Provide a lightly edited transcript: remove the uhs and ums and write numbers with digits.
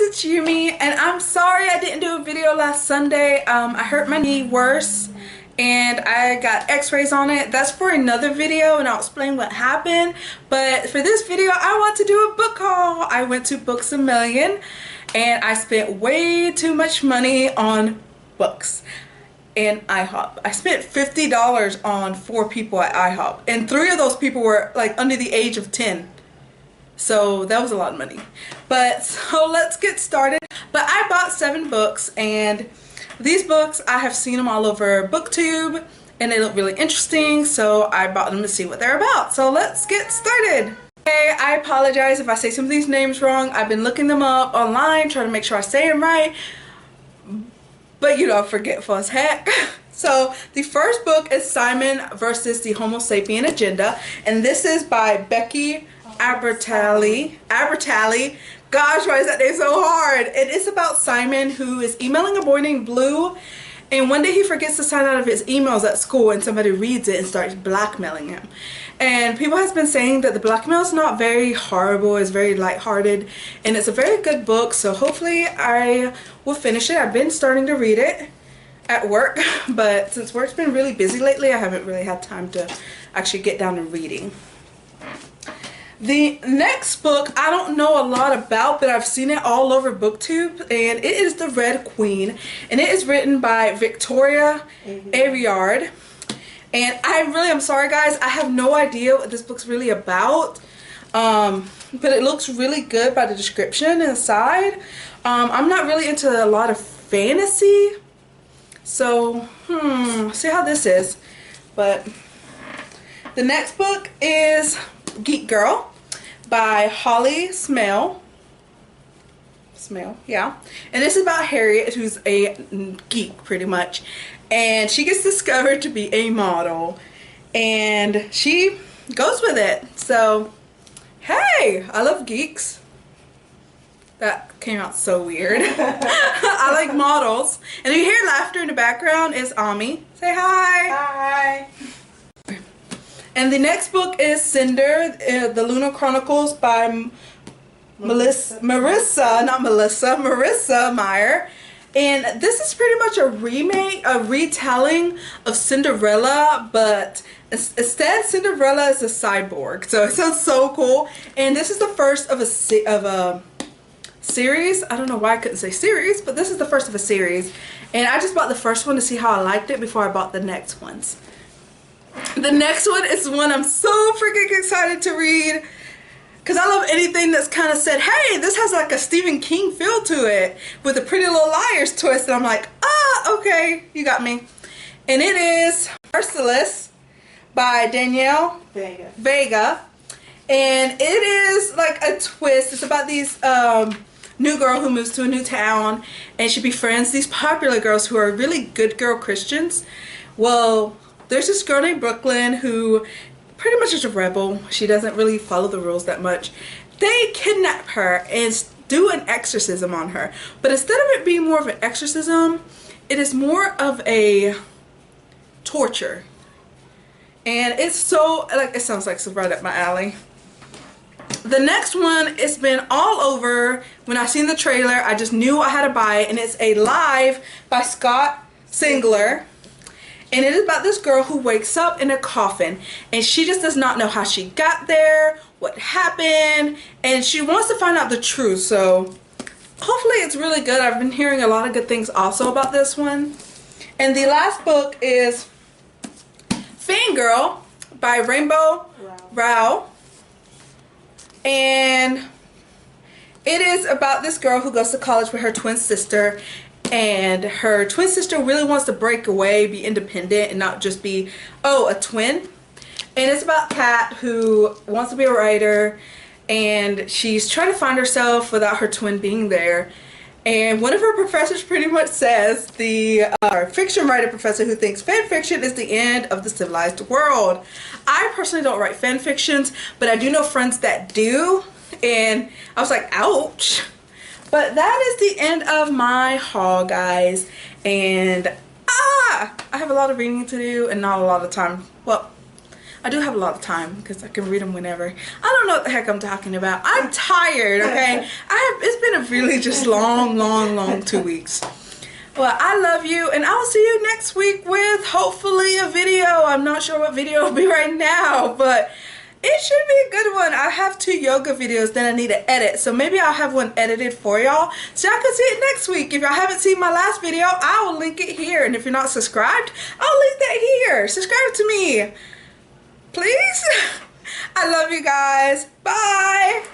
it's Yumi, and I'm sorry I didn't do a video last Sunday. I hurt my knee worse and I got x-rays on it. That's for another video and I'll explain what happened. But for this video I want to do a book haul. I went to Books A Million and I spent way too much money on books and IHOP. I spent $50 on 4 people at IHOP and 3 of those people were like under the age of 10. So that was a lot of money. But so let's get started. But I bought 7 books, and these books I have seen them all over BookTube and they look really interesting, so I bought them to see what they're about. So let's get started. Okay, I apologize if I say some of these names wrong. I've been looking them up online trying to make sure I say them right, but you know, forgetful as heck. So the first book is Simon versus the Homo Sapien Agenda, and this is by Becky Albertalli. Gosh, why is that name so hard? It is about Simon, who is emailing a boy named Blue, and one day he forgets to sign out of his emails at school and somebody reads it and starts blackmailing him. And people has been saying that the blackmail is not very horrible, it's very lighthearted, and it's a very good book, so hopefully I will finish it. I've been starting to read it at work, but since work's been really busy lately, I haven't really had time to actually get down to reading. The next book I don't know a lot about, but I've seen it all over BookTube, and it is The Red Queen, and it is written by Victoria Aveyard. And I'm sorry guys, I have no idea what this book's really about, but it looks really good by the description inside. I'm not really into a lot of fantasy, so see how this is. But the next book is Geek Girl by Holly Smale, yeah, and this is about Harriet, who's a geek pretty much, and she gets discovered to be a model and she goes with it. So hey, I love geeks. That came out so weird. I like models, and if you hear laughter in the background, it's Ami. Say hi. Hi. And the next book is Cinder, The Lunar Chronicles by Marissa Meyer. And this is pretty much a remake, a retelling of Cinderella, but instead Cinderella is a cyborg. So it sounds so cool. And this is the first of a series. I don't know why I couldn't say series, but this is the first of a series. And I just bought the first one to see how I liked it before I bought the next ones. The next one is one I'm so freaking excited to read, because I love anything that's kind of said, hey, this has like a Stephen King feel to it with a Pretty Little Liars twist, and I'm like, ah, okay, you got me. And it is Merciless by Danielle Vega, and it is like a twist. It's about these new girl who moves to a new town, and she befriends these popular girls who are really good girl Christians. Well, there's this girl named Brooklyn who pretty much is a rebel. She doesn't really follow the rules that much. They kidnap her and do an exorcism on her. But instead of it being more of an exorcism, it is more of a torture. And it's so, like, it sounds like it's right up my alley. The next one, it's been all over. When I seen the trailer, I just knew I had to buy it. And it's A Live by Scott Singler. And it is about this girl who wakes up in a coffin, and she just does not know how she got there, what happened, and she wants to find out the truth. So hopefully it's really good. I've been hearing a lot of good things also about this one. And the last book is Fangirl by Rainbow Rowell. And it is about this girl who goes to college with her twin sister, and her twin sister really wants to break away, be independent, and not just be, oh, a twin. And it's about Kat, who wants to be a writer, and she's trying to find herself without her twin being there. And one of her professors pretty much says, the fiction writer professor, who thinks fan fiction is the end of the civilized world. I personally don't write fan fictions, but I do know friends that do, and I was like, ouch. But that is the end of my haul, guys, and I have a lot of reading to do and not a lot of time. Well, I do have a lot of time because I can read them whenever. I don't know what the heck I'm talking about. I'm tired, okay? It's been been a really just long 2 weeks. Well, I love you, and I'll see you next week with hopefully a video. I'm not sure what video will be right now, but it should be a good one. I have 2 yoga videos that I need to edit, so maybe I'll have one edited for y'all so y'all can see it next week. If y'all haven't seen my last video, I will link it here, and if you're not subscribed, I'll link that here. Subscribe to me, please. I love you guys. Bye.